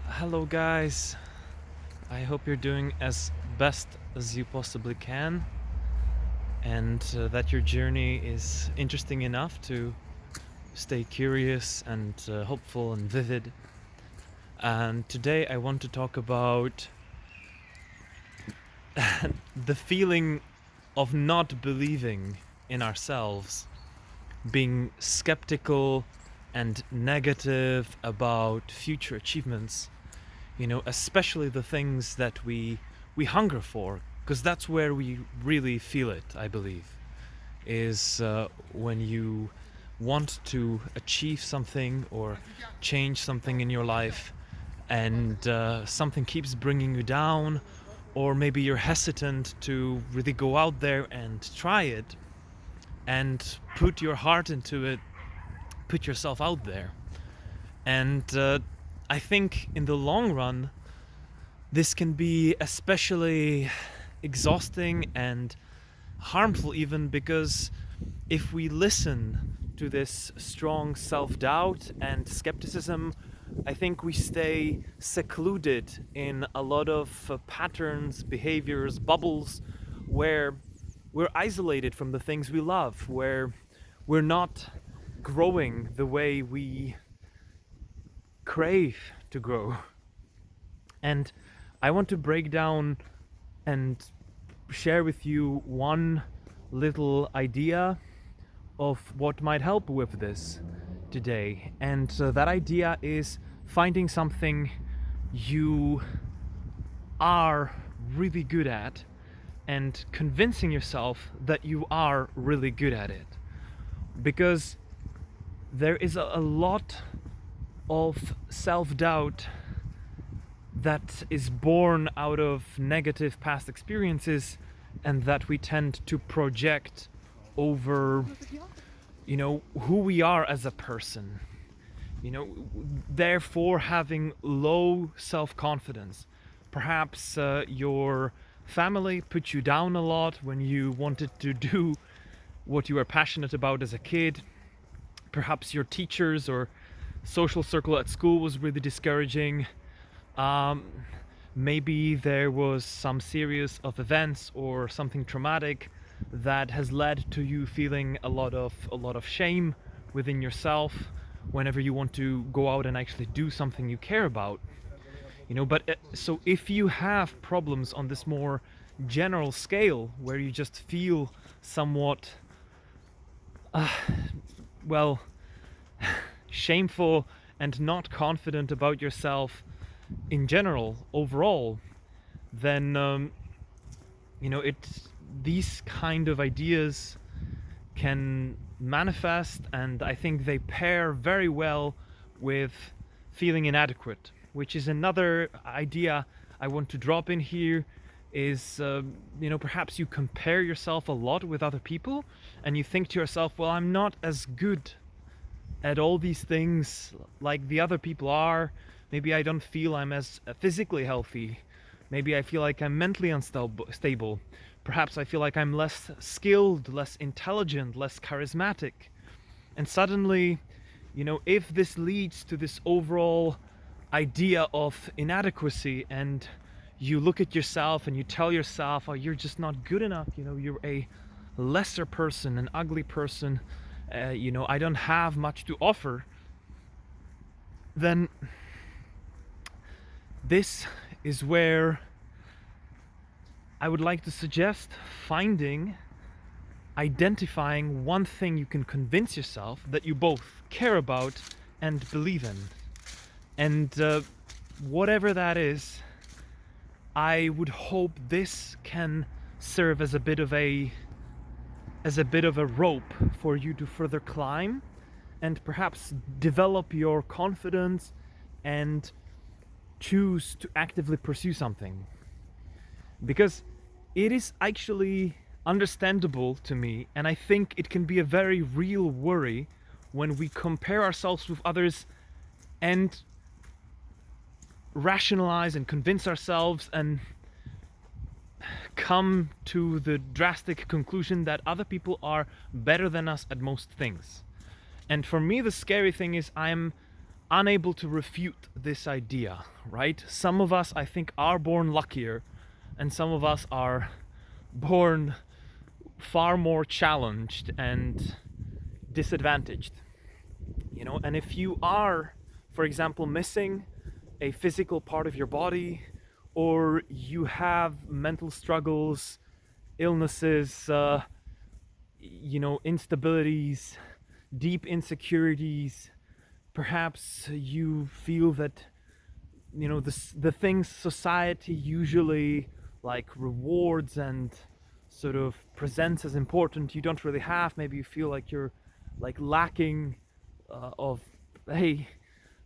Hello, guys. I hope you're doing as best as you possibly can, and that your journey is interesting enough to stay curious and hopeful and vivid. And today I want to talk about the feeling of not believing in ourselves, being skeptical and negative about future achievements, especially the things that we hunger for, because that's where we really feel it, I believe, is when you want to achieve something or change something in your life, and something keeps bringing you down, or maybe you're hesitant to really go out there and try it and put your heart into it, put yourself out there. And I think in the long run, this can be especially exhausting and harmful, even because if we listen to this strong self doubt and skepticism, I think we stay secluded in a lot of patterns, behaviors, bubbles where we're isolated from the things we love, where we're not growing the way we crave to grow. And I want to break down and share with you one little idea of what might help with this today. And that idea is finding something you are really good at and convincing yourself that you are really good at it. Because there is a lot of self doubt that is born out of negative past experiences, and that we tend to project over who we are as a person, therefore having low self-confidence. Perhaps your family put you down a lot when you wanted to do what you were passionate about as a kid. Perhaps your teachers or social circle at school was really discouraging. Maybe there was some series of events or something traumatic that has led to you feeling a lot of shame within yourself whenever you want to go out and actually do something you care about. But so if you have problems on this more general scale, where you just feel somewhat well shameful and not confident about yourself in general, overall, then these kind of ideas can manifest, and I think they pair very well with feeling inadequate, which is another idea I want to drop in here. Is perhaps you compare yourself a lot with other people, and you think to yourself, well, I'm not as good at all these things like the other people are. Maybe I don't feel I'm as physically healthy. Maybe I feel like I'm mentally unstable. Perhaps I feel like I'm less skilled, less intelligent, less charismatic. And suddenly, if this leads to this overall idea of inadequacy, and you look at yourself and you tell yourself, oh, you're just not good enough, you're a lesser person, an ugly person, I don't have much to offer, then this is where I would like to suggest identifying one thing you can convince yourself that you both care about and believe in. And whatever that is, I would hope this can serve as a bit of a rope for you to further climb and perhaps develop your confidence and choose to actively pursue something. Because it is actually understandable to me, and I think it can be a very real worry when we compare ourselves with others and rationalize and convince ourselves and come to the drastic conclusion that other people are better than us at most things. And for me, the scary thing is I'm unable to refute this idea, right? Some of us, I think, are born luckier, and some of us are born far more challenged and disadvantaged, and if you are, for example, missing a physical part of your body, or you have mental struggles, illnesses, instabilities, deep insecurities, perhaps you feel that the things society usually like rewards and sort of presents as important, you don't really have. Maybe you feel like you're like lacking of, hey,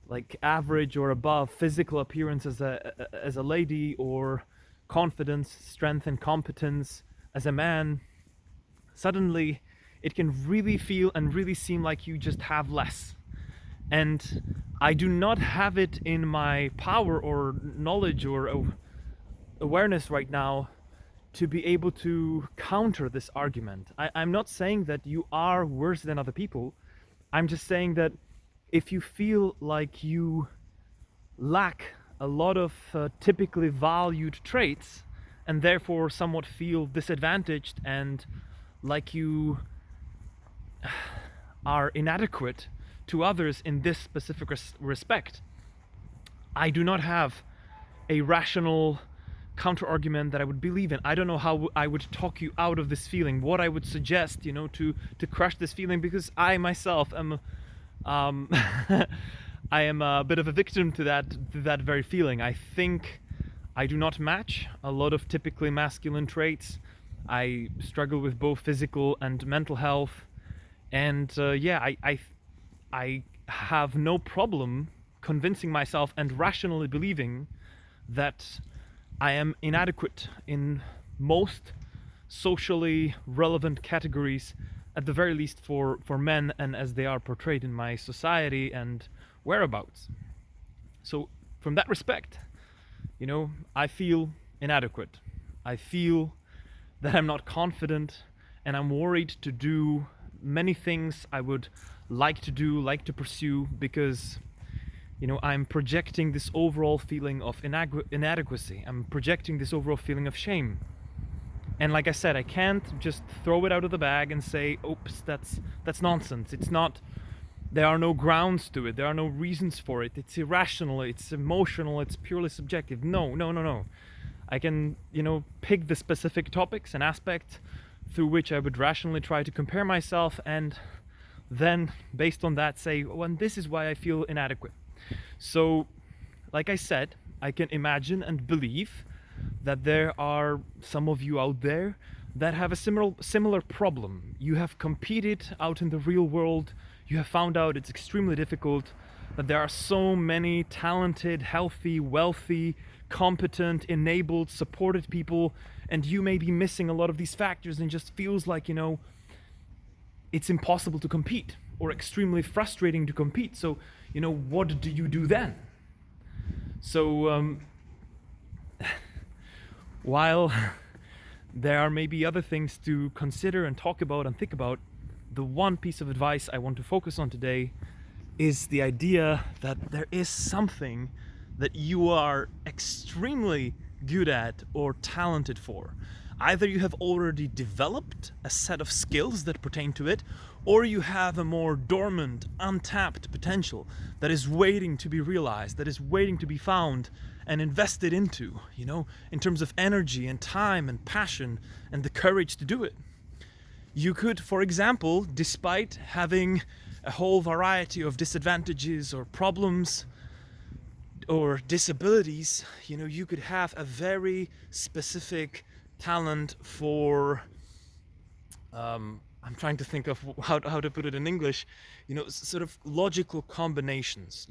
like average or above physical appearance as a lady, or confidence, strength, and competence as a man. Suddenly it can really feel and really seem like you just have less. And I do not have it in my power or knowledge or awareness right now to be able to counter this argument. I'm not saying that you are worse than other people. I'm just saying that if you feel like you lack a lot of typically valued traits, and therefore somewhat feel disadvantaged and like you are inadequate to others in this specific respect, I do not have a rational counter argument that I would believe in. I don't know how I would talk you out of this feeling, what I would suggest, to crush this feeling, because I myself am I am a bit of a victim to that very feeling. I think I do not match a lot of typically masculine traits. I struggle with both physical and mental health, and I have no problem convincing myself and rationally believing that I am inadequate in most socially relevant categories, at the very least for men, and as they are portrayed in my society and whereabouts. So from that respect, I feel inadequate. I feel that I'm not confident, and I'm worried to do many things I would like to do, like to pursue, because I'm projecting this overall feeling of inadequacy. I'm projecting this overall feeling of shame. And like I said, I can't just throw it out of the bag and say, oops, that's nonsense. It's not, there are no grounds to it. There are no reasons for it. It's irrational, it's emotional, it's purely subjective. No. I can, pick the specific topics and aspects through which I would rationally try to compare myself, and then based on that say, well, this is why I feel inadequate. So, like I said, I can imagine and believe that there are some of you out there that have a similar problem. You have competed out in the real world, you have found out it's extremely difficult, that there are so many talented, healthy, wealthy, competent, enabled, supported people, and you may be missing a lot of these factors, and just feels like, it's impossible to compete, or extremely frustrating to compete. So, what do you do then? So, while there are maybe other things to consider and talk about and think about, the one piece of advice I want to focus on today is the idea that there is something that you are extremely good at or talented for. Either you have already developed a set of skills that pertain to it, or you have a more dormant, untapped potential that is waiting to be realized, that is waiting to be found and invested into, in terms of energy and time and passion and the courage to do it. You could, for example, despite having a whole variety of disadvantages or problems or disabilities, you could have a very specific talent for, I'm trying to think of how to put it in English, sort of logical combinations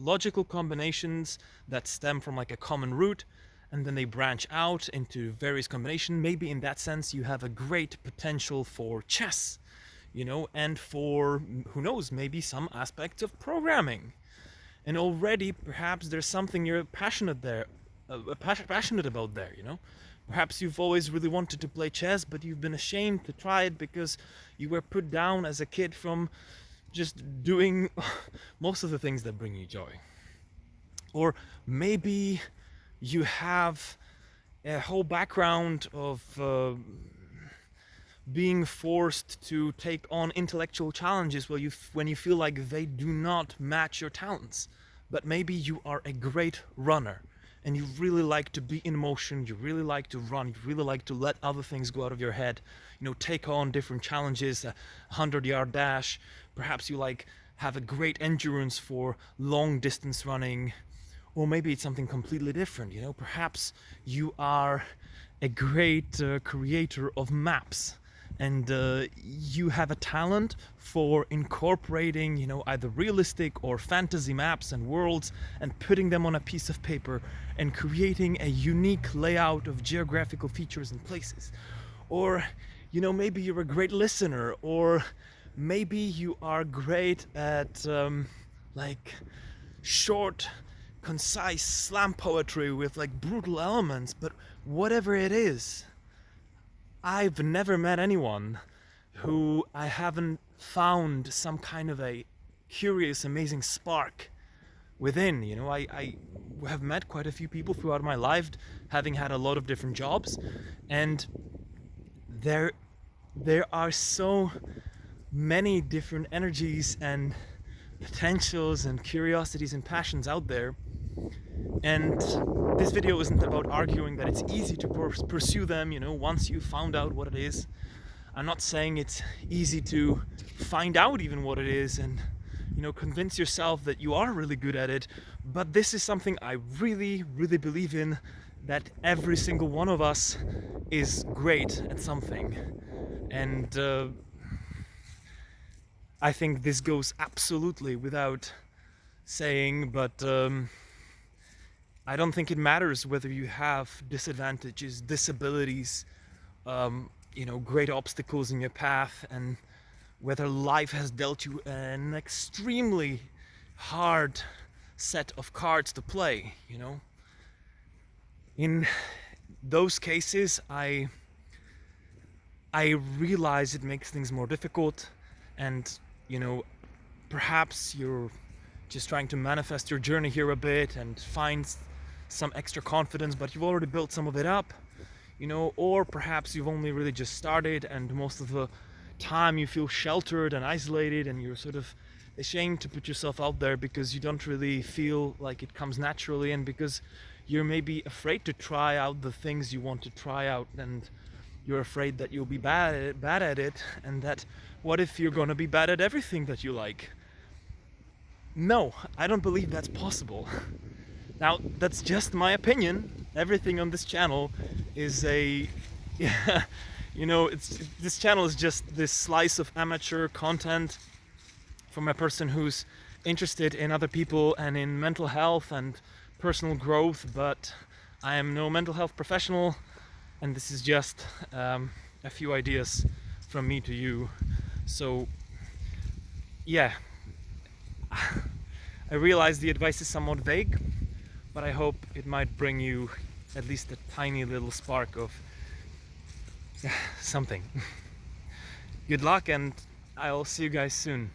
that stem from like a common root, and then they branch out into various combinations. Maybe in that sense you have a great potential for chess, and for, who knows, maybe some aspects of programming. And already perhaps there's something you're passionate about there, Perhaps you've always really wanted to play chess, but you've been ashamed to try it because you were put down as a kid from just doing most of the things that bring you joy. Or maybe you have a whole background of being forced to take on intellectual challenges where when you feel like they do not match your talents. But maybe you are a great runner and you really like to be in motion, you really like to run, you really like to let other things go out of your head, take on different challenges, a 100-yard dash. Perhaps you have a great endurance for long distance running, or maybe it's something completely different. Perhaps you are a great creator of maps, and you have a talent for incorporating either realistic or fantasy maps and worlds and putting them on a piece of paper and creating a unique layout of geographical features and places. Or maybe you're a great listener, or maybe you are great at short, concise slam poetry with brutal elements. But whatever it is, I've never met anyone who I haven't found some kind of a curious, amazing spark within. I have met quite a few people throughout my life, having had a lot of different jobs, and there are so many different energies and potentials and curiosities and passions out there. And this video isn't about arguing that it's easy to pursue them, once you found out what it is. I'm not saying it's easy to find out even what it is and, convince yourself that you are really good at it. But this is something I really, really believe in, that every single one of us is great at something. And I think this goes absolutely without saying, but I don't think it matters whether you have disadvantages, disabilities, great obstacles in your path, and whether life has dealt you an extremely hard set of cards to play. In those cases, I realize it makes things more difficult, and perhaps you're just trying to manifest your journey here a bit and find some extra confidence, but you've already built some of it up, or perhaps you've only really just started, and most of the time you feel sheltered and isolated, and you're sort of ashamed to put yourself out there because you don't really feel like it comes naturally, and because you're maybe afraid to try out the things you want to try out, and you're afraid that you'll be bad at it, and that what if you're gonna be bad at everything that you like? No, I don't believe that's possible. Now, that's just my opinion. Everything on this channel is this channel is just this slice of amateur content from a person who's interested in other people and in mental health and personal growth, but I am no mental health professional, and this is just a few ideas from me to you. So, yeah. I realize the advice is somewhat vague, but I hope it might bring you at least a tiny little spark of something. Good luck, and I'll see you guys soon.